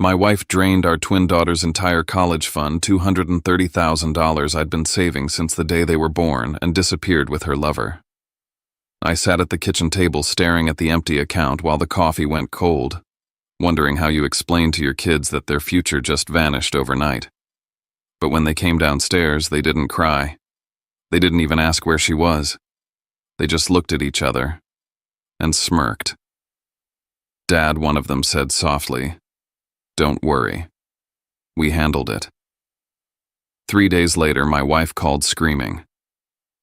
My wife drained our twin daughter's entire college fund, $230,000 I'd been saving since the day they were born, and disappeared with her lover. I sat at the kitchen table staring at the empty account while the coffee went cold, wondering how you explain to your kids that their future just vanished overnight. But when they came downstairs, they didn't cry. They didn't even ask where she was. They just looked at each other and smirked. "Dad," one of them said softly, "don't worry. We handled it." 3 days later, my wife called screaming.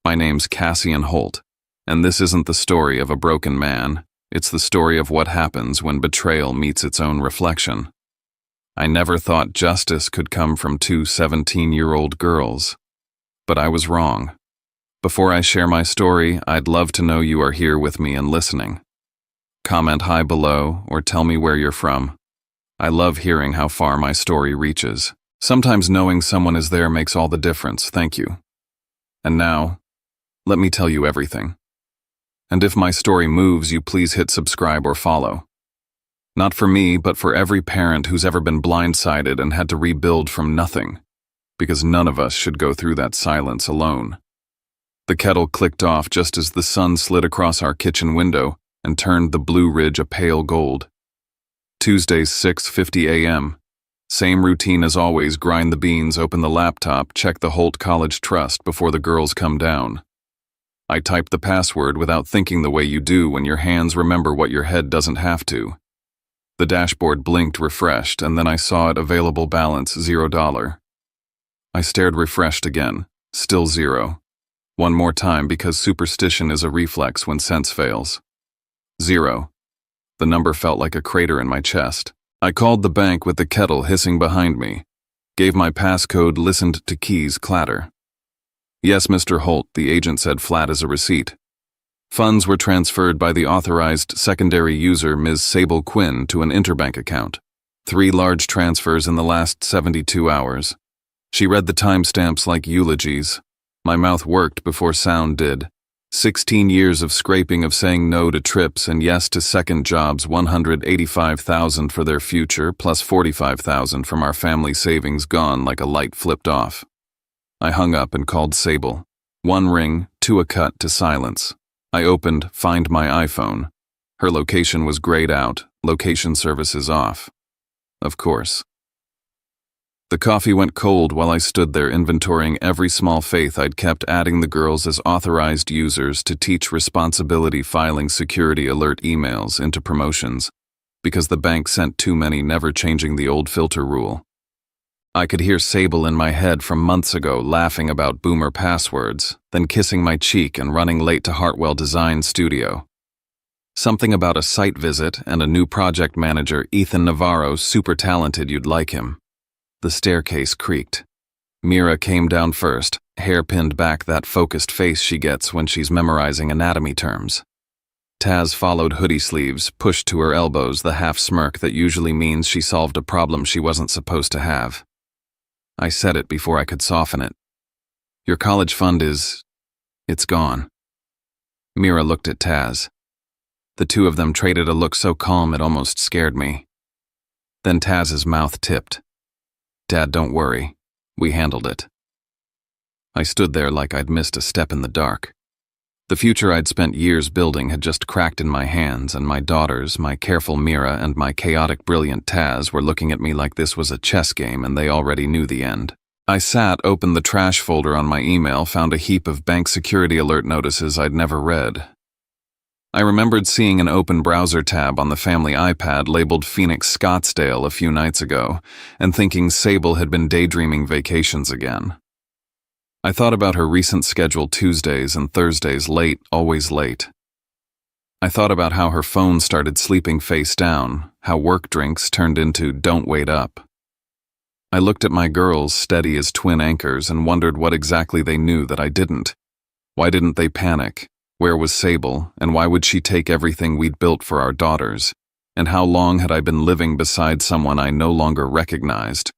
"My name's Cassian Holt, and this isn't the story of a broken man. It's the story of what happens when betrayal meets its own reflection. I never thought justice could come from two 17-year-old girls. But I was wrong. Before I share my story, I'd love to know you are here with me and listening. Comment hi below or tell me where you're from. I love hearing how far my story reaches. Sometimes knowing someone is there makes all the difference, thank you. And now, let me tell you everything. And if my story moves you, please hit subscribe or follow. Not for me, but for every parent who's ever been blindsided and had to rebuild from nothing. Because none of us should go through that silence alone. The kettle clicked off just as the sun slid across our kitchen window and turned the Blue Ridge a pale gold. Tuesday, 6:50 a.m. Same routine as always, grind the beans, open the laptop, check the Holt College Trust before the girls come down. I typed the password without thinking the way you do when your hands remember what your head doesn't have to. The dashboard blinked refreshed, and then I saw it available balance $0. I stared refreshed again, still $0. One more time because superstition is a reflex when sense fails. $0. The number felt like a crater in my chest. I called the bank with the kettle hissing behind me, gave my passcode, listened to keys clatter. "Yes, Mr. Holt," the agent said flat as a receipt. Funds were transferred by the authorized secondary user, Ms. Sable Quinn, to an interbank account. 3 large transfers in the last 72 hours. She read the timestamps like eulogies. My mouth worked before sound did. 16 years of scraping, of saying no to trips and yes to second jobs, $185,000 for their future, plus $45,000 from our family savings gone like a light flipped off. I hung up and called Sable. 1 ring, 2 a cut to silence. I opened Find My iPhone. Her location was grayed out, location services off. Of course. The coffee went cold while I stood there inventorying every small faith I'd kept, adding the girls as authorized users to teach responsibility, filing security alert emails into promotions, because the bank sent too many, never changing the old filter rule. I could hear Sable in my head from months ago laughing about boomer passwords, then kissing my cheek and running late to Hartwell Design Studio. Something about a site visit and a new project manager, Ethan Navarro, super talented, you'd like him. The staircase creaked. Mira came down first, hair pinned back, that focused face she gets when she's memorizing anatomy terms. Taz followed, hoodie sleeves pushed to her elbows, the half smirk that usually means she solved a problem she wasn't supposed to have. I said it before I could soften it. "Your college fund it's gone." Mira looked at Taz. The two of them traded a look so calm it almost scared me. Then Taz's mouth tipped. "Dad, don't worry. We handled it." I stood there like I'd missed a step in the dark. The future I'd spent years building had just cracked in my hands, and my daughters, my careful Mira, and my chaotic, brilliant Taz were looking at me like this was a chess game and they already knew the end. I sat, opened the trash folder on my email, found a heap of bank security alert notices I'd never read. I remembered seeing an open browser tab on the family iPad labeled Phoenix Scottsdale a few nights ago, and thinking Sable had been daydreaming vacations again. I thought about her recent scheduled Tuesdays and Thursdays, late, always late. I thought about how her phone started sleeping face down, how work drinks turned into don't wait up. I looked at my girls, steady as twin anchors, and wondered what exactly they knew that I didn't. Why didn't they panic? Where was Sable, and why would she take everything we'd built for our daughters? And how long had I been living beside someone I no longer recognized?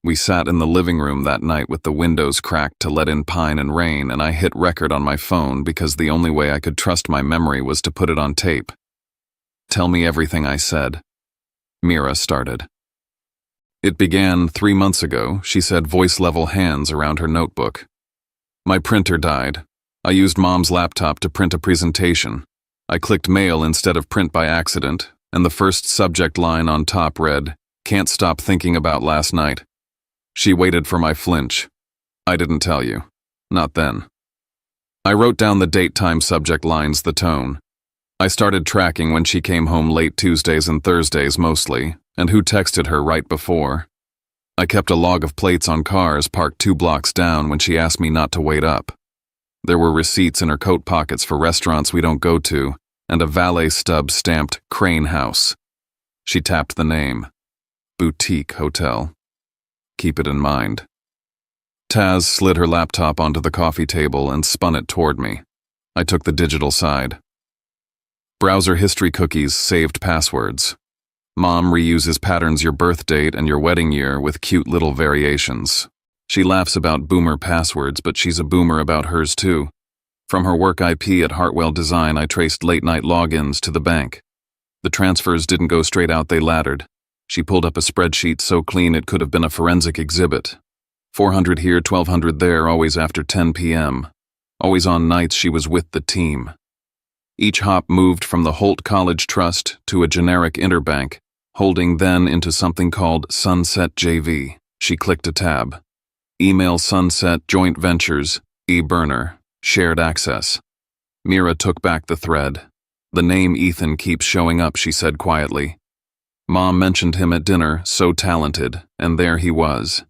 We sat in the living room that night with the windows cracked to let in pine and rain, and I hit record on my phone because the only way I could trust my memory was to put it on tape. "Tell me everything," I said. Mira started. It began 3 months ago, she said, voice-level hands around her notebook. My printer died. I used Mom's laptop to print a presentation. I clicked mail instead of print by accident, and the first subject line on top read, "Can't stop thinking about last night." She waited for my flinch. I didn't tell you. Not then. I wrote down the date, time, subject lines, the tone. I started tracking when she came home late Tuesdays and Thursdays mostly, and who texted her right before. I kept a log of plates on cars parked 2 blocks down when she asked me not to wait up. There were receipts in her coat pockets for restaurants we don't go to, and a valet stub stamped Crane House. She tapped the name. Boutique Hotel. Keep it in mind. Taz slid her laptop onto the coffee table and spun it toward me. I took the digital side. Browser history cookies saved passwords. Mom reuses patterns your birth date and your wedding year with cute little variations. She laughs about boomer passwords, but she's a boomer about hers too. From her work IP at Hartwell Design, I traced late-night logins to the bank. The transfers didn't go straight out, they laddered. She pulled up a spreadsheet so clean it could have been a forensic exhibit. 400 here, 1,200 there, always after 10 p.m. Always on nights she was with the team. Each hop moved from the Holt College Trust to a generic interbank, holding then into something called Sunset JV. She clicked a tab. Email Sunset Joint Ventures, e-burner, shared access. Mira took back the thread. The name Ethan keeps showing up, she said quietly. Mom mentioned him at dinner, so talented, and there he was.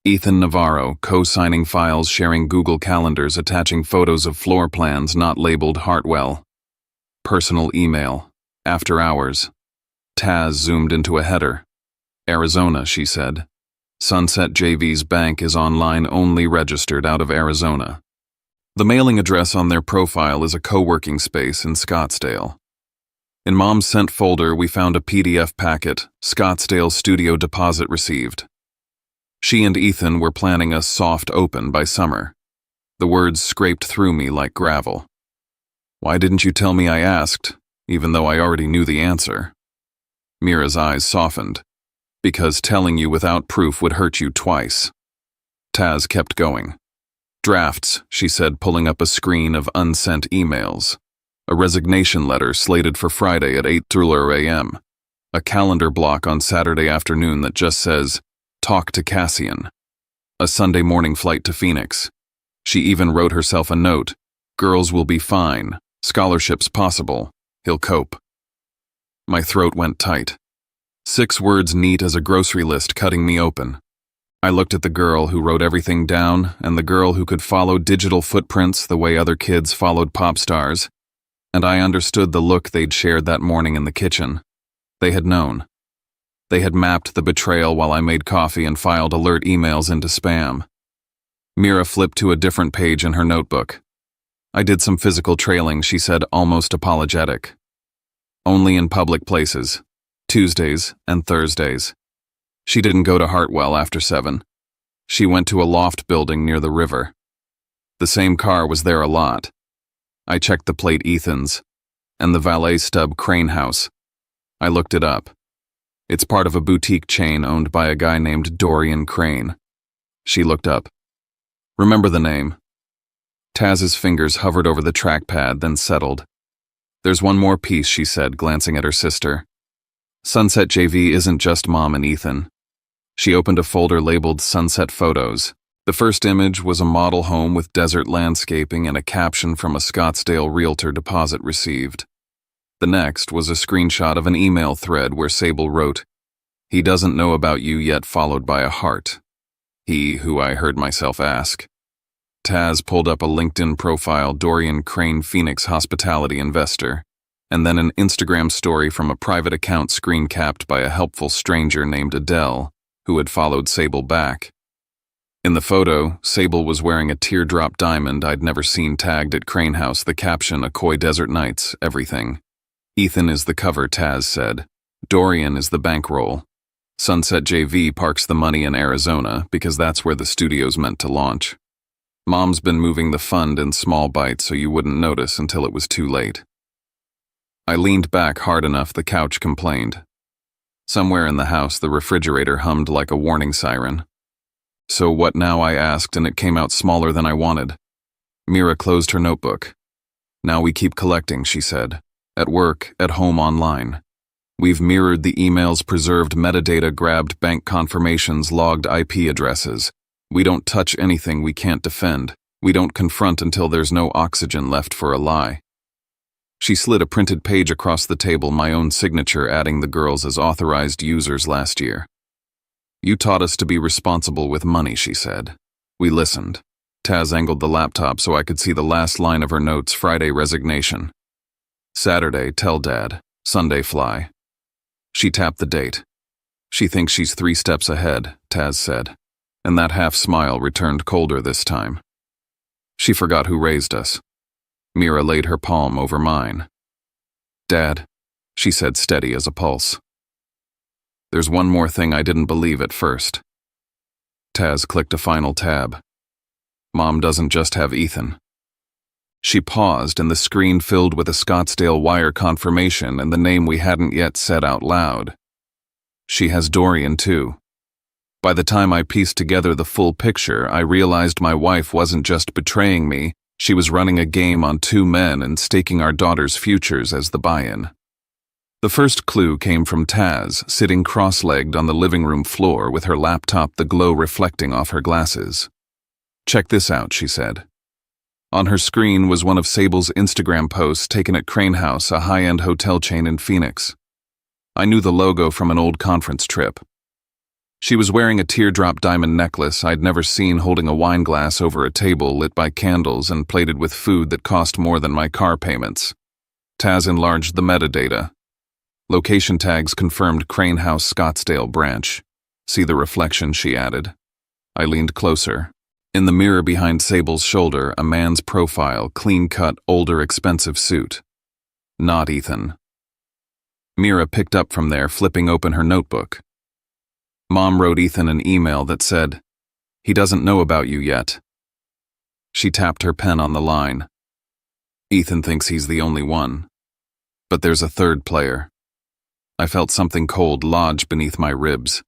Ethan Navarro, co-signing files, sharing Google Calendars, attaching photos of floor plans not labeled Hartwell. Personal email. After hours. Taz zoomed into a header. Arizona, she said. Sunset JV's bank is online only, registered out of Arizona. The mailing address on their profile is a co-working space in Scottsdale. In Mom's sent folder, we found a PDF packet, Scottsdale studio deposit received. She and Ethan were planning a soft open by summer. The words scraped through me like gravel. Why didn't you tell me, I asked, even though I already knew the answer. Mira's eyes softened. Because telling you without proof would hurt you twice. Taz kept going. Drafts, she said, pulling up a screen of unsent emails. A resignation letter slated for Friday at 8:00 a.m. A calendar block on Saturday afternoon that just says, "Talk to Cassian." A Sunday morning flight to Phoenix. She even wrote herself a note. "Girls will be fine. Scholarships possible. He'll cope." My throat went tight. 6 words neat as a grocery list cutting me open. I looked at the girl who wrote everything down and the girl who could follow digital footprints the way other kids followed pop stars, and I understood the look they'd shared that morning in the kitchen. They had known. They had mapped the betrayal while I made coffee and filed alert emails into spam. Mira flipped to a different page in her notebook. I did some physical trailing, she said, almost apologetic. Only in public places. Tuesdays and Thursdays. She didn't go to Hartwell after 7. She went to a loft building near the river. The same car was there a lot. I checked the plate, Ethan's, and the valet stub, Crane House. I looked it up. It's part of a boutique chain owned by a guy named Dorian Crane. She looked up. Remember the name. Taz's fingers hovered over the trackpad, then settled. There's one more piece, she said, glancing at her sister. Sunset JV isn't just Mom and Ethan. She opened a folder labeled Sunset Photos. The first image was a model home with desert landscaping and a caption from a Scottsdale realtor, deposit received. The next was a screenshot of an email thread where Sable wrote, "He doesn't know about you yet," followed by a heart. He who I heard myself ask. Taz pulled up a LinkedIn profile, Dorian Crane, Phoenix hospitality investor, and then an Instagram story from a private account screen capped by a helpful stranger named Adele, who had followed Sable back. In the photo, Sable was wearing a teardrop diamond I'd never seen tagged at Crane House, the caption, "Akoi Desert Nights, everything." Ethan is the cover, Taz said. Dorian is the bankroll. Sunset JV parks the money in Arizona because that's where the studio's meant to launch. Mom's been moving the fund in small bites so you wouldn't notice until it was too late. I leaned back hard enough the couch complained. Somewhere in the house, the refrigerator hummed like a warning siren. "So what now?" I asked, and it came out smaller than I wanted. Mira closed her notebook. "Now we keep collecting," she said. "At work, at home, online. We've mirrored the emails, preserved metadata, grabbed bank confirmations, logged IP addresses. We don't touch anything we can't defend. We don't confront until there's no oxygen left for a lie." She slid a printed page across the table, my own signature, adding the girls as authorized users last year. "You taught us to be responsible with money," she said. We listened. Taz angled the laptop so I could see the last line of her notes. Friday, resignation. Saturday, tell Dad. Sunday, fly. She tapped the date. "She thinks she's 3 steps ahead," Taz said, and that half smile returned colder this time. "She forgot who raised us." Mira laid her palm over mine. "Dad," she said, steady as a pulse. "There's one more thing I didn't believe at first." Taz clicked a final tab. "Mom doesn't just have Ethan." She paused, and the screen filled with a Scottsdale wire confirmation and the name we hadn't yet said out loud. "She has Dorian, too." By the time I pieced together the full picture, I realized my wife wasn't just betraying me, she was running a game on 2 men and staking our daughters' futures as the buy-in. The first clue came from Taz, sitting cross-legged on the living room floor with her laptop, the glow reflecting off her glasses. "Check this out," she said. On her screen was one of Sable's Instagram posts taken at Crane House, a high-end hotel chain in Phoenix. I knew the logo from an old conference trip. She was wearing a teardrop diamond necklace I'd never seen, holding a wine glass over a table lit by candles and plated with food that cost more than my car payments. Taz enlarged the metadata. Location tags confirmed Crane House Scottsdale branch. "See the reflection," she added. I leaned closer. In the mirror behind Sable's shoulder, a man's profile, clean-cut, older, expensive suit. Not Ethan. Mira picked up from there, flipping open her notebook. "Mom wrote Ethan an email that said, 'He doesn't know about you yet.'" She tapped her pen on the line. "Ethan thinks he's the only one. But there's a third player." I felt something cold lodge beneath my ribs.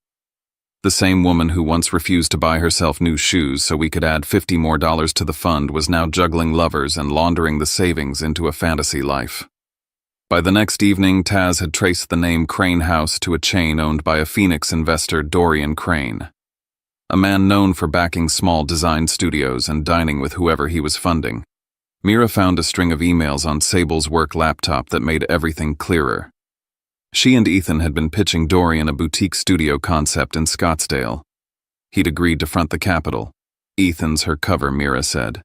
The same woman who once refused to buy herself new shoes so we could add $50 more to the fund was now juggling lovers and laundering the savings into a fantasy life. By the next evening, Taz had traced the name Crane House to a chain owned by a Phoenix investor, Dorian Crane, a man known for backing small design studios and dining with whoever he was funding. Mira found a string of emails on Sable's work laptop that made everything clearer. She and Ethan had been pitching Dorian a boutique studio concept in Scottsdale. He'd agreed to front the capital. "Ethan's her cover," Mira said.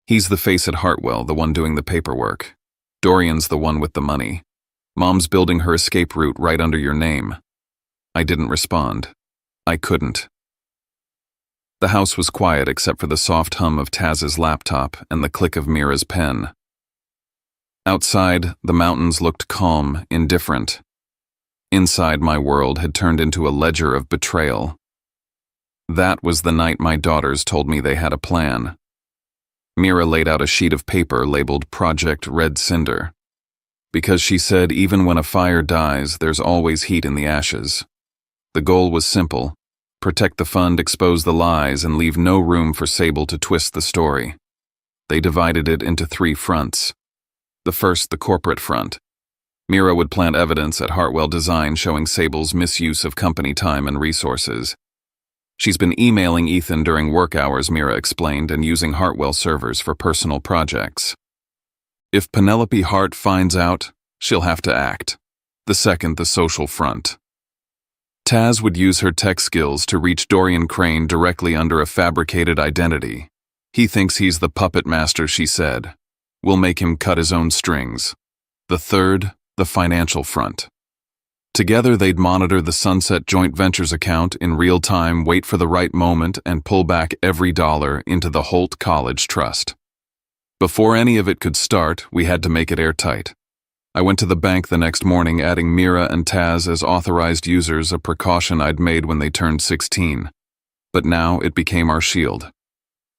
"He's the face at Hartwell, the one doing the paperwork. Dorian's the one with the money. Mom's building her escape route right under your name." I didn't respond. I couldn't. The house was quiet except for the soft hum of Taz's laptop and the click of Mira's pen. Outside, the mountains looked calm, indifferent. Inside, my world had turned into a ledger of betrayal. That was the night my daughters told me they had a plan. Mira laid out a sheet of paper labeled Project Red Cinder. Because she said even when a fire dies, there's always heat in the ashes. The goal was simple: protect the fund, expose the lies, and leave no room for Sable to twist the story. They divided it into 3 fronts. The first, the corporate front. Mira would plant evidence at Hartwell Design showing Sable's misuse of company time and resources. "She's been emailing Ethan during work hours," Mira explained, "and using Hartwell servers for personal projects. If Penelope Hart finds out, she'll have to act." The second, the social front. Taz would use her tech skills to reach Dorian Crane directly under a fabricated identity. "He thinks he's the puppet master," she said. "We'll make him cut his own strings." The third, the financial front. Together they'd monitor the Sunset Joint Ventures account in real time, wait for the right moment, and pull back every dollar into the Holt College Trust. Before any of it could start, we had to make it airtight. I went to the bank the next morning, adding Mira and Taz as authorized users, a precaution I'd made when they turned 16. But now it became our shield.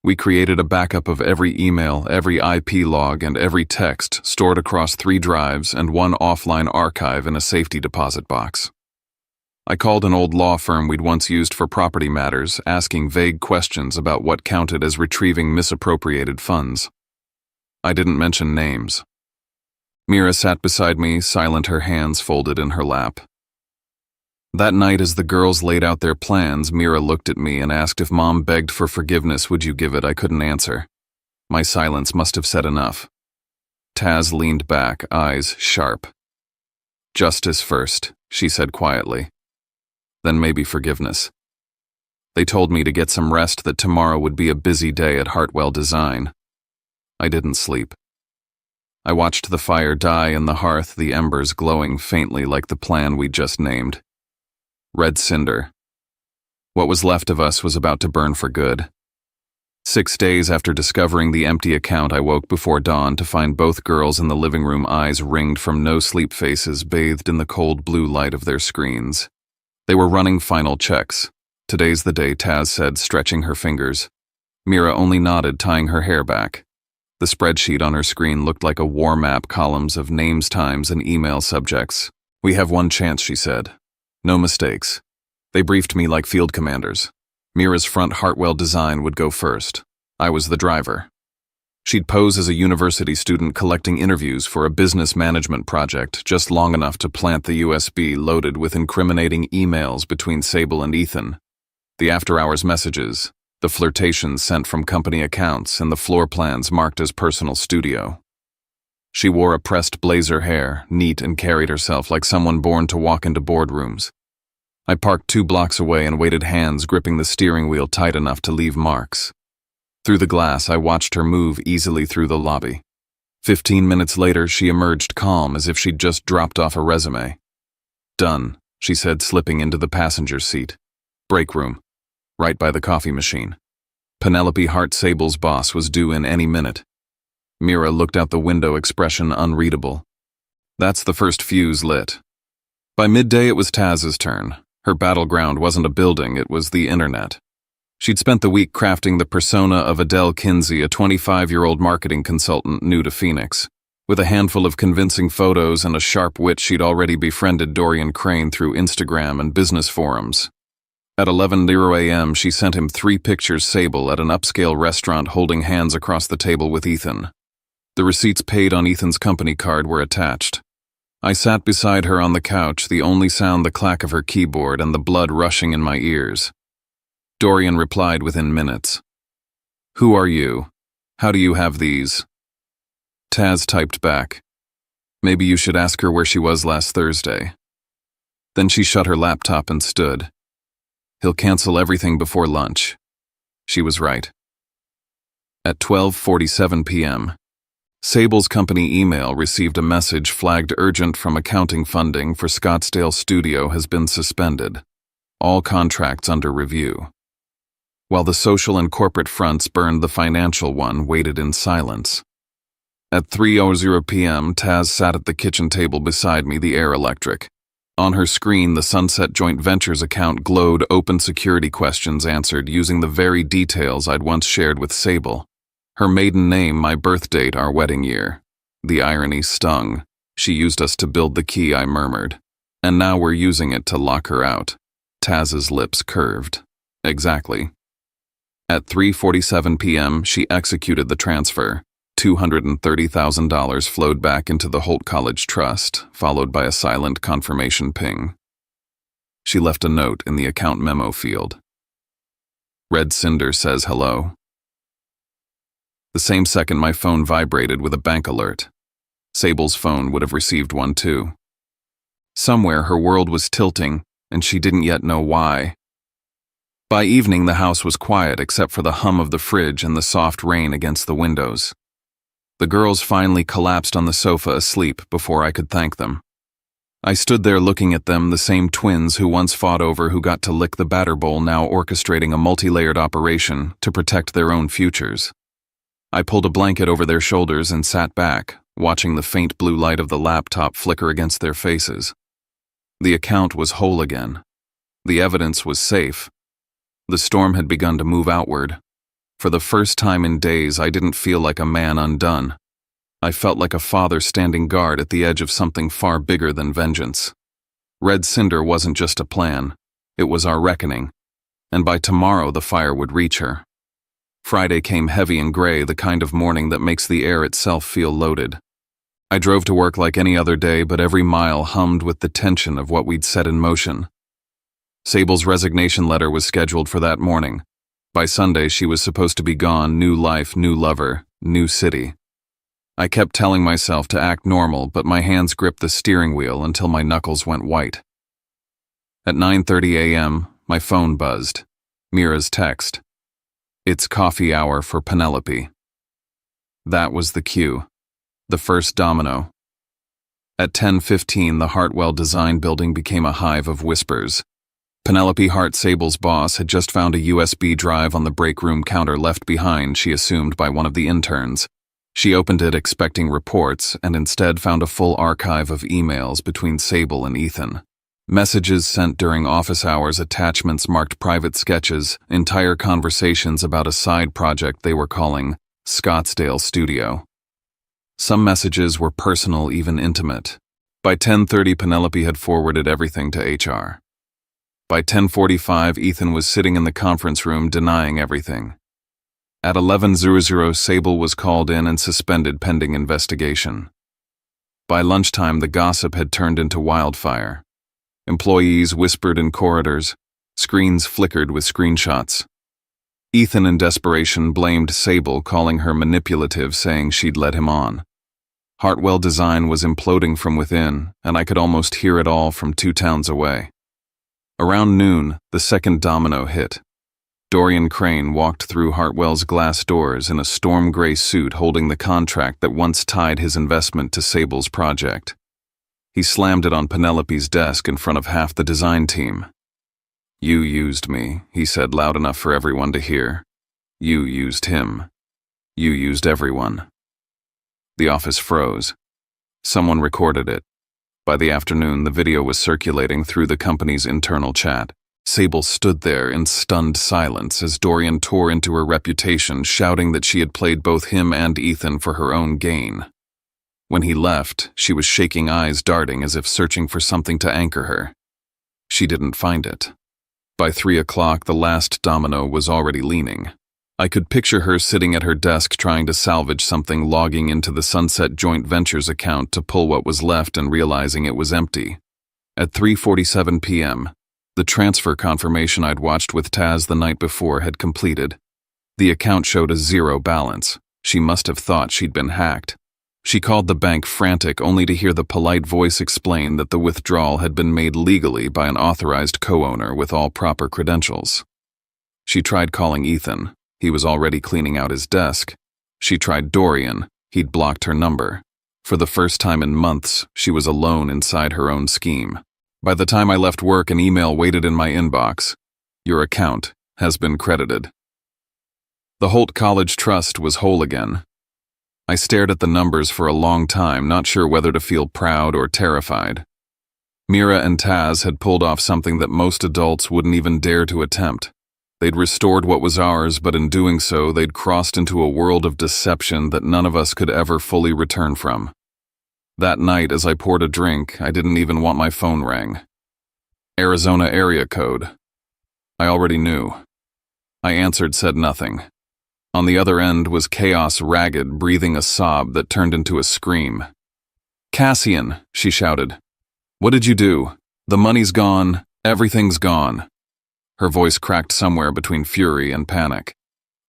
We created a backup of every email, every IP log, and every text, stored across 3 drives and 1 offline archive in a safety deposit box. I called an old law firm we'd once used for property matters, asking vague questions about what counted as retrieving misappropriated funds. I didn't mention names. Mira sat beside me, silent, her hands folded in her lap. That night, as the girls laid out their plans, Mira looked at me and asked if Mom begged for forgiveness, would you give it? I couldn't answer. My silence must have said enough. Taz leaned back, eyes sharp. Justice first, she said quietly. Then maybe forgiveness. They told me to get some rest, that tomorrow would be a busy day at Hartwell Design. I didn't sleep. I watched the fire die in the hearth, the embers glowing faintly like the plan we'd just named. Red cinder. What was left of us was about to burn for good. 6 days after discovering the empty account, I woke before dawn to find both girls in the living room, eyes ringed from no-sleep faces bathed in the cold blue light of their screens. They were running final checks. Today's the day, Taz said, stretching her fingers. Mira only nodded, tying her hair back. The spreadsheet on her screen looked like a war map, columns of names, times, and email subjects. We have one chance, she said. No mistakes. They briefed me like field commanders. Mira's front Hartwell Design would go first. I was the driver. She'd pose as a university student collecting interviews for a business management project, just long enough to plant the USB loaded with incriminating emails between Sable and Ethan. The after-hours messages, the flirtations sent from company accounts, and the floor plans marked as personal studio. She wore a pressed blazer hair, neat, and carried herself like someone born to walk into boardrooms. I parked 2 blocks away and waited, hands gripping the steering wheel tight enough to leave marks. Through the glass, I watched her move easily through the lobby. 15 minutes later, she emerged calm, as if she'd just dropped off a resume. Done, she said, slipping into the passenger seat. Break room. Right by the coffee machine. Penelope Hart, Sable's boss, was due in any minute. Mira looked out the window, expression unreadable. That's the first fuse lit. By midday, it was Taz's turn. Her battleground wasn't a building, it was the internet. She'd spent the week crafting the persona of Adele Kinsey, a 25-year-old marketing consultant new to Phoenix. With a handful of convincing photos and a sharp wit, she'd already befriended Dorian Crane through Instagram and business forums. At 11:00 a.m., she sent him 3 pictures, Sable at an upscale restaurant holding hands across the table with Ethan. The receipts paid on Ethan's company card were attached. I sat beside her on the couch, the only sound the clack of her keyboard and the blood rushing in my ears. Dorian replied within minutes. Who are you? How do you have these? Taz typed back. Maybe you should ask her where she was last Thursday. Then she shut her laptop and stood. He'll cancel everything before lunch. She was right. At 12:47 p.m., Sable's company email received a message flagged urgent from accounting. Funding for Scottsdale studio has been suspended. All contracts under review. While the social and corporate fronts burned, the financial one waited in silence. At 3:00 p.m., Taz sat at the kitchen table beside me, the air electric. On her screen, the Sunset Joint Ventures account glowed, open security questions answered using the very details I'd once shared with Sable. Her maiden name, my birth date, our wedding year. The irony stung. She used us to build the key, I murmured. And now we're using it to lock her out. Taz's lips curved. Exactly. At 3:47 p.m., she executed the transfer. $230,000 flowed back into the Holt College Trust, followed by a silent confirmation ping. She left a note in the account memo field. Red cinder says hello. The same second, my phone vibrated with a bank alert. Sable's phone would have received one too. Somewhere her world was tilting, and she didn't yet know why. By evening, the house was quiet except for the hum of the fridge and the soft rain against the windows. The girls finally collapsed on the sofa asleep before I could thank them. I stood there looking at them, the same twins who once fought over who got to lick the batter bowl, now orchestrating a multi-layered operation to protect their own futures. I pulled a blanket over their shoulders and sat back, watching the faint blue light of the laptop flicker against their faces. The account was whole again. The evidence was safe. The storm had begun to move outward. For the first time in days, I didn't feel like a man undone. I felt like a father standing guard at the edge of something far bigger than vengeance. Red Cinder wasn't just a plan, it was our reckoning, and by tomorrow the fire would reach her. Friday came heavy and gray, the kind of morning that makes the air itself feel loaded. I drove to work like any other day, but every mile hummed with the tension of what we'd set in motion. Sable's resignation letter was scheduled for that morning. By Sunday, she was supposed to be gone, new life, new lover, new city. I kept telling myself to act normal, but my hands gripped the steering wheel until my knuckles went white. At 9:30 a.m., my phone buzzed. Mira's text. "It's coffee hour for Penelope." That was the cue. The first domino. At 10:15, the Hartwell Design Building became a hive of whispers. Penelope Hart, Sable's boss, had just found a USB drive on the break room counter left behind, she assumed, by one of the interns. She opened it expecting reports, and instead found a full archive of emails between Sable and Ethan. Messages sent during office hours, attachments marked private sketches, entire conversations about a side project they were calling Scottsdale Studio. Some messages were personal, even intimate. By 10:30, Penelope had forwarded everything to HR. By 10:45, Ethan was sitting in the conference room denying everything. At 11:00, Sable was called in and suspended pending investigation. By lunchtime, the gossip had turned into wildfire. Employees whispered in corridors. Screens flickered with screenshots. Ethan, in desperation, blamed Sable, calling her manipulative, saying she'd led him on. Hartwell Design was imploding from within, and I could almost hear it all from 2 towns away. Around noon, the second domino hit. Dorian Crane walked through Hartwell's glass doors in a storm gray suit, holding the contract that once tied his investment to Sable's project. He slammed it on Penelope's desk in front of half the design team. "You used me," he said loud enough for everyone to hear. "You used him. You used everyone." The office froze. Someone recorded it. By the afternoon, the video was circulating through the company's internal chat. Sable stood there in stunned silence as Dorian tore into her reputation, shouting that she had played both him and Ethan for her own gain. When he left, she was shaking, eyes darting as if searching for something to anchor her. She didn't find it. By 3 o'clock, the last domino was already leaning. I could picture her sitting at her desk trying to salvage something, logging into the Sunset Joint Ventures account to pull what was left and realizing it was empty. At 3:47 p.m., the transfer confirmation I'd watched with Taz the night before had completed. The account showed a 0 balance. She must have thought she'd been hacked. She called the bank frantic, only to hear the polite voice explain that the withdrawal had been made legally by an authorized co-owner with all proper credentials. She tried calling Ethan. He was already cleaning out his desk. She tried Dorian. He'd blocked her number. For the first time in months, she was alone inside her own scheme. By the time I left work, an email waited in my inbox. "Your account has been credited." The Holt College Trust was whole again. I stared at the numbers for a long time, not sure whether to feel proud or terrified. Mira and Taz had pulled off something that most adults wouldn't even dare to attempt. They'd restored what was ours, but in doing so, they'd crossed into a world of deception that none of us could ever fully return from. That night, as I poured a drink, I didn't even want my phone rang. Arizona area code. I already knew. I answered, said nothing. On the other end was Chaos Ragged, breathing a sob that turned into a scream. "Cassian," she shouted. "What did you do? The money's gone. Everything's gone." Her voice cracked somewhere between fury and panic.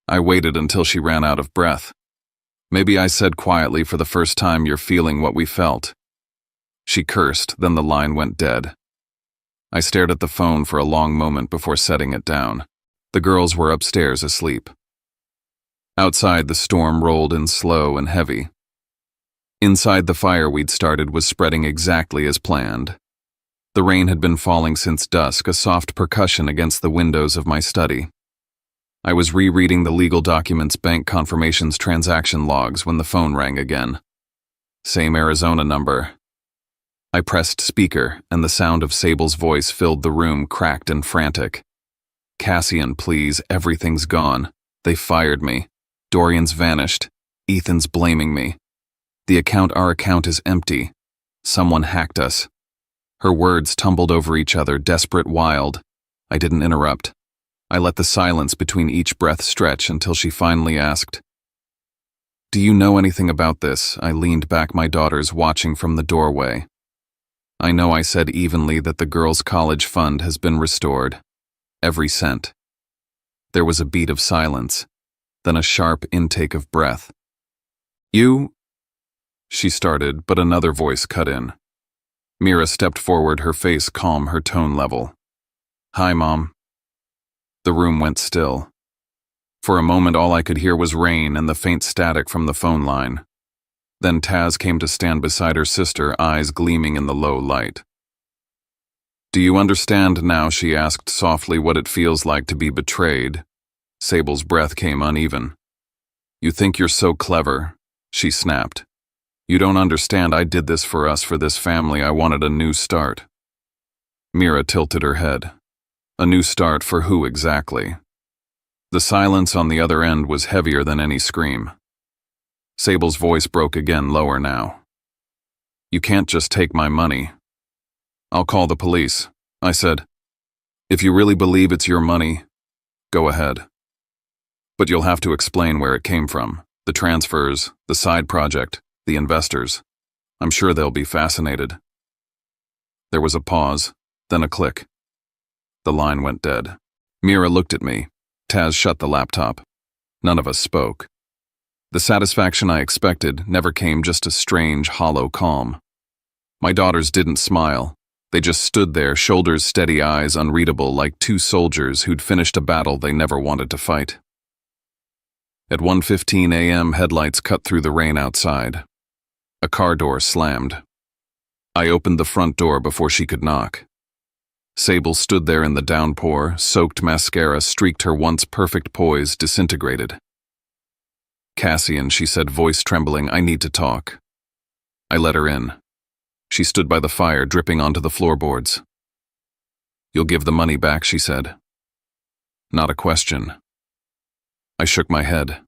I waited until she ran out of breath. Maybe I said quietly, "For the first time, you're feeling what we felt." She cursed, then the line went dead. I stared at the phone for a long moment before setting it down. The girls were upstairs asleep. Outside, the storm rolled in slow and heavy. Inside, the fire we'd started was spreading exactly as planned. The rain had been falling since dusk, a soft percussion against the windows of my study. I was rereading the legal documents, bank confirmations, transaction logs when the phone rang again. Same Arizona number. I pressed speaker, and the sound of Sable's voice filled the room, cracked and frantic. "Cassian, please, everything's gone. They fired me. Dorian's vanished. Ethan's blaming me. Our account is empty. Someone hacked us. Her words tumbled over each other, desperate, wild. I didn't interrupt. I let the silence between each breath stretch until she finally asked, "Do you know anything about this?" I leaned back, my daughters watching from the doorway. I know, I said evenly, that the girls' college fund has been restored. Every cent. There was a beat of silence, then a sharp intake of breath. "You?" she started, but another voice cut in. Mira stepped forward, her face calm, her tone level. "Hi, Mom." The room went still. For a moment, all I could hear was rain and the faint static from the phone line. Then Taz came to stand beside her sister, eyes gleaming in the low light. "Do you understand now," she asked softly, "what it feels like to be betrayed?" Sable's breath came uneven. "You think you're so clever," she snapped. "You don't understand. I did this for us, for this family. I wanted a new start." Mira tilted her head. A new start for who exactly? The silence on the other end was heavier than any scream. Sable's voice broke again, lower now. "You can't just take my money." "I'll call the police," I said. "If you really believe it's your money, go ahead. But you'll have to explain where it came from, the transfers, the side project, the investors. I'm sure they'll be fascinated." There was a pause, then a click. The line went dead. Mira looked at me. Taz shut the laptop. None of us spoke. The satisfaction I expected never came, just a strange, hollow calm. My daughters didn't smile. They just stood there, shoulders steady, eyes unreadable, like two soldiers who'd finished a battle they never wanted to fight. At 1:15 a.m., headlights cut through the rain outside. A car door slammed. I opened the front door before she could knock. Sable stood there in the downpour, soaked mascara streaked her once perfect poise, disintegrated. "Cassian," she said, voice trembling, "I need to talk." I let her in. She stood by the fire, dripping onto the floorboards. "You'll give the money back," she said. Not a question. I shook my head.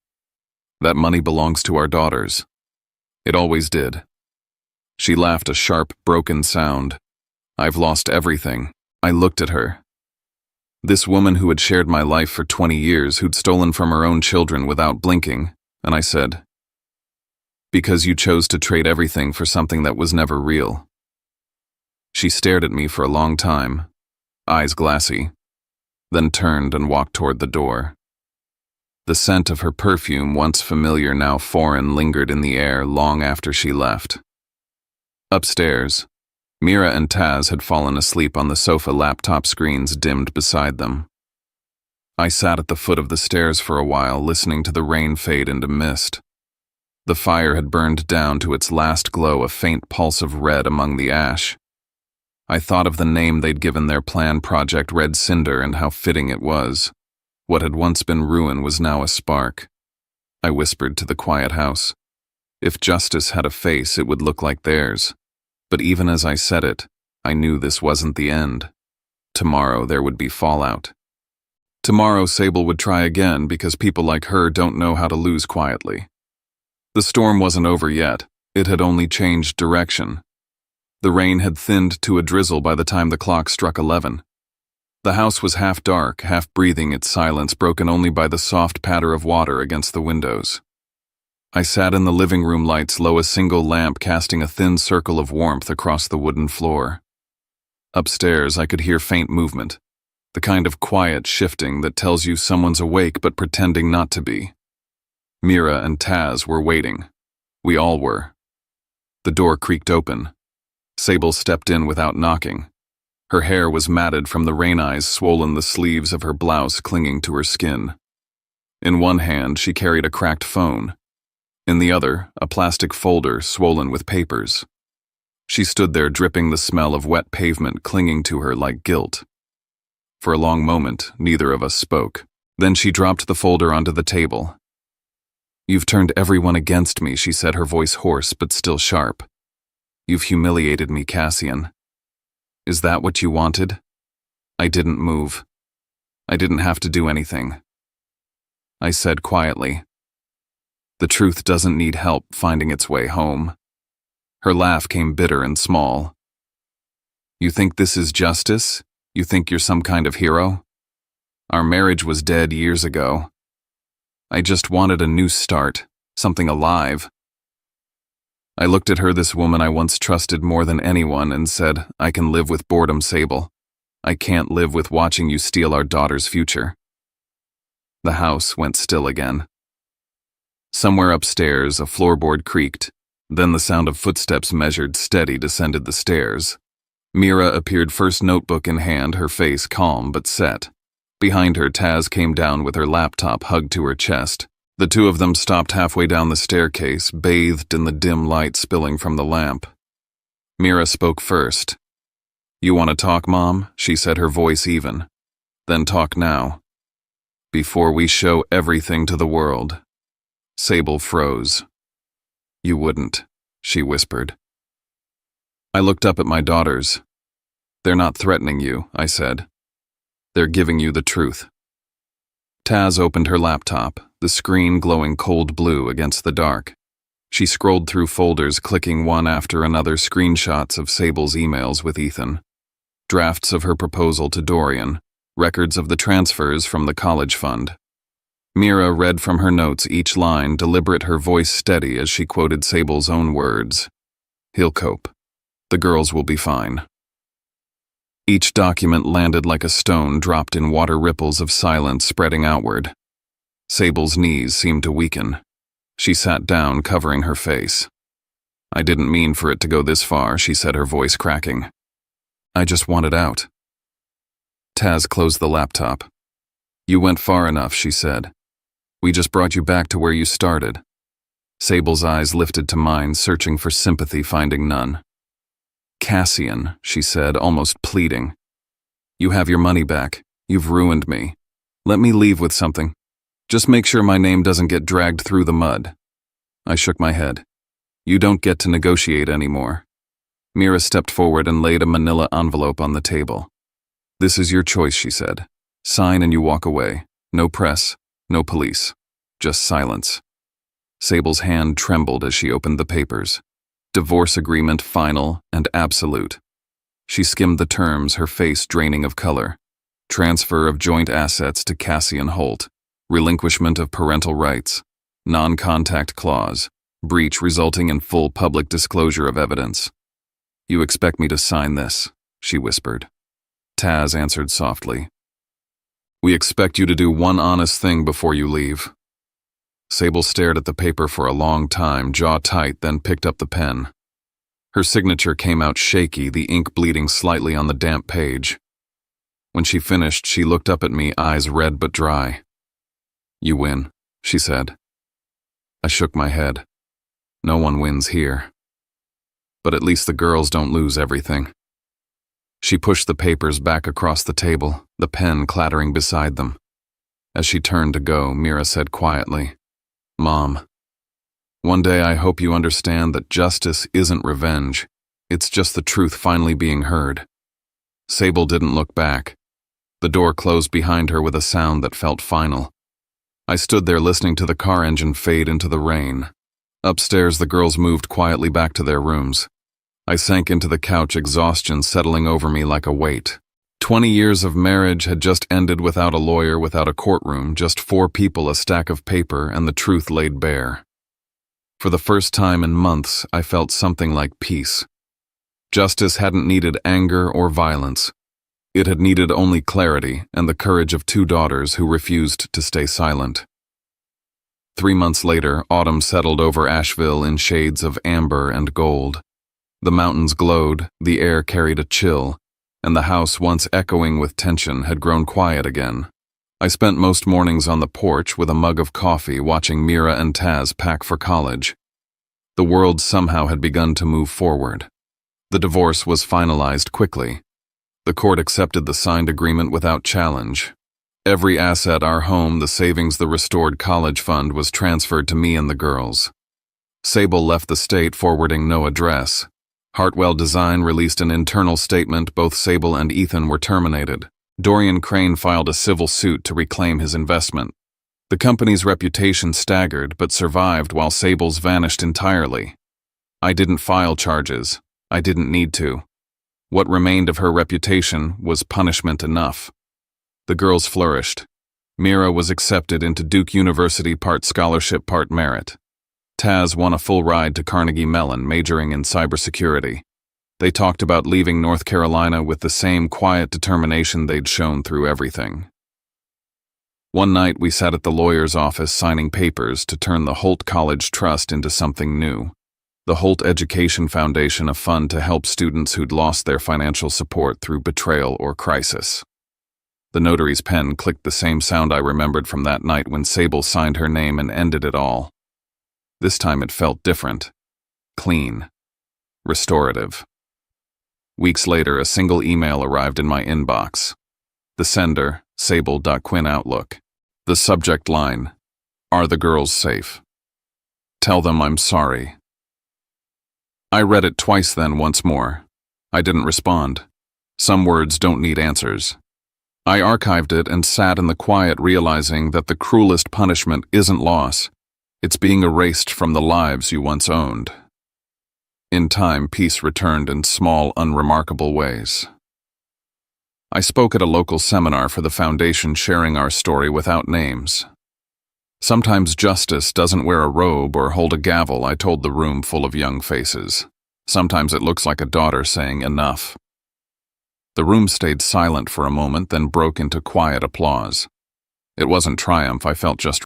That money belongs to our daughters. It always did. She laughed, a sharp, broken sound. "I've lost everything." I looked at her. This woman who had shared my life for 20 years, who'd stolen from her own children without blinking, and I said, "Because you chose to trade everything for something that was never real." She stared at me for a long time, eyes glassy, then turned and walked toward the door. The scent of her perfume, once familiar, now foreign, lingered in the air long after she left. Upstairs, Mira and Taz had fallen asleep on the sofa, laptop screens dimmed beside them. I sat at the foot of the stairs for a while, listening to the rain fade into mist. The fire had burned down to its last glow, a faint pulse of red among the ash. I thought of the name they'd given their planned project, Red Cinder, and how fitting it was. What had once been ruin was now a spark. I whispered to the quiet house. If justice had a face, it would look like theirs. But even as I said it, I knew this wasn't the end. Tomorrow there would be fallout. Tomorrow Sable would try again, because people like her don't know how to lose quietly. The storm wasn't over yet. It had only changed direction. The rain had thinned to a drizzle by the time the clock struck 11. The house was half dark, half breathing, its silence broken only by the soft patter of water against the windows. I sat in the living room, lights low, a single lamp casting a thin circle of warmth across the wooden floor. Upstairs, I could hear faint movement, the kind of quiet shifting that tells you someone's awake but pretending not to be. Mira and Taz were waiting. We all were. The door creaked open. Sable stepped in without knocking. Her hair was matted from the rain, eyes swollen, the sleeves of her blouse clinging to her skin. In one hand, she carried a cracked phone. In the other, a plastic folder swollen with papers. She stood there, dripping the smell of wet pavement clinging to her like guilt. For a long moment, neither of us spoke. Then she dropped the folder onto the table. "You've turned everyone against me," she said, her voice hoarse but still sharp. "You've humiliated me, Cassian. Is that what you wanted?" I didn't move. I didn't have to do anything. I said quietly, "The truth doesn't need help finding its way home." Her laugh came bitter and small. You think this is justice? You think you're some kind of hero? Our marriage was dead years ago. I just wanted a new start, something alive. I looked at her, this woman I once trusted more than anyone, and said, I can live with boredom, Sable. I can't live with watching you steal our daughter's future. The house went still again. Somewhere upstairs, a floorboard creaked. Then the sound of footsteps measured steady descended the stairs. Mira appeared first, notebook in hand, her face calm but set. Behind her, Taz came down with her laptop hugged to her chest. The two of them stopped halfway down the staircase, bathed in the dim light spilling from the lamp. Mira spoke first. You want to talk, Mom? She said, her voice even. Then talk now. Before we show everything to the world. Sable froze. You wouldn't, she whispered. I looked up at my daughters. They're not threatening you, I said. They're giving you the truth. Taz opened her laptop, the screen glowing cold blue against the dark. She scrolled through folders, clicking one after another, screenshots of Sable's emails with Ethan, drafts of her proposal to Dorian, records of the transfers from the college fund. Mira read from her notes each line, deliberate, her voice steady as she quoted Sable's own words. He'll cope. The girls will be fine. Each document landed like a stone dropped in water, ripples of silence spreading outward. Sable's knees seemed to weaken. She sat down, covering her face. I didn't mean for it to go this far, she said, her voice cracking. I just wanted out. Taz closed the laptop. You went far enough, she said. We just brought you back to where you started. Sable's eyes lifted to mine, searching for sympathy, finding none. Cassian, she said, almost pleading. You have your money back. You've ruined me. Let me leave with something. Just make sure my name doesn't get dragged through the mud. I shook my head. You don't get to negotiate anymore. Mira stepped forward and laid a manila envelope on the table. This is your choice, she said. Sign and you walk away. No press, no police. Just silence. Sable's hand trembled as she opened the papers. Divorce agreement, final and absolute. She skimmed the terms, her face draining of color. Transfer of joint assets to Cassian Holt. Relinquishment of parental rights. Non-contact clause. Breach resulting in full public disclosure of evidence. You expect me to sign this, she whispered. Taz answered softly. We expect you to do one honest thing before you leave. Sable stared at the paper for a long time, jaw tight, then picked up the pen. Her signature came out shaky, the ink bleeding slightly on the damp page. When she finished, she looked up at me, eyes red but dry. You win, she said. I shook my head. No one wins here. But at least the girls don't lose everything. She pushed the papers back across the table, the pen clattering beside them. As she turned to go, Mira said quietly, Mom, one day I hope you understand that justice isn't revenge. It's just the truth finally being heard. Sable didn't look back. The door closed behind her with a sound that felt final. I stood there listening to the car engine fade into the rain. Upstairs, the girls moved quietly back to their rooms. I sank into the couch, exhaustion settling over me like a weight. 20 years of marriage had just ended without a lawyer, without a courtroom, just 4 people, a stack of paper, and the truth laid bare. For the first time in months, I felt something like peace. Justice hadn't needed anger or violence. It had needed only clarity and the courage of 2 daughters who refused to stay silent. 3 months later, autumn settled over Asheville in shades of amber and gold. The mountains glowed, the air carried a chill, and the house, once echoing with tension, had grown quiet again. I spent most mornings on the porch with a mug of coffee, watching Mira and Taz pack for college. The world somehow had begun to move forward. The divorce was finalized quickly. The court accepted the signed agreement without challenge. Every asset, our home, the savings, the restored college fund, was transferred to me and the girls. Sable left the state, forwarding no address. Hartwell Design released an internal statement. Both Sable and Ethan were terminated. Dorian Crane filed a civil suit to reclaim his investment. The company's reputation staggered but survived while Sable's vanished entirely. I didn't file charges. I didn't need to. What remained of her reputation was punishment enough. The girls flourished. Mira was accepted into Duke University, part scholarship, part merit. Taz won a full ride to Carnegie Mellon, majoring in cybersecurity. They talked about leaving North Carolina with the same quiet determination they'd shown through everything. One night we sat at the lawyer's office signing papers to turn the Holt College Trust into something new. The Holt Education Foundation, a fund to help students who'd lost their financial support through betrayal or crisis. The notary's pen clicked the same sound I remembered from that night when Sable signed her name and ended it all. This time it felt different. Clean. Restorative. Weeks later, a single email arrived in my inbox. The sender, Sable.Quinn Outlook. The subject line, "Are the girls safe? Tell them I'm sorry." I read it twice, then once more. I didn't respond. Some words don't need answers. I archived it and sat in the quiet, realizing that the cruelest punishment isn't loss. It's being erased from the lives you once owned. In time, peace returned in small, unremarkable ways. I spoke at a local seminar for the foundation, sharing our story without names. Sometimes justice doesn't wear a robe or hold a gavel, I told the room full of young faces. Sometimes it looks like a daughter saying enough. The room stayed silent for a moment, then broke into quiet applause. It wasn't triumph, I felt just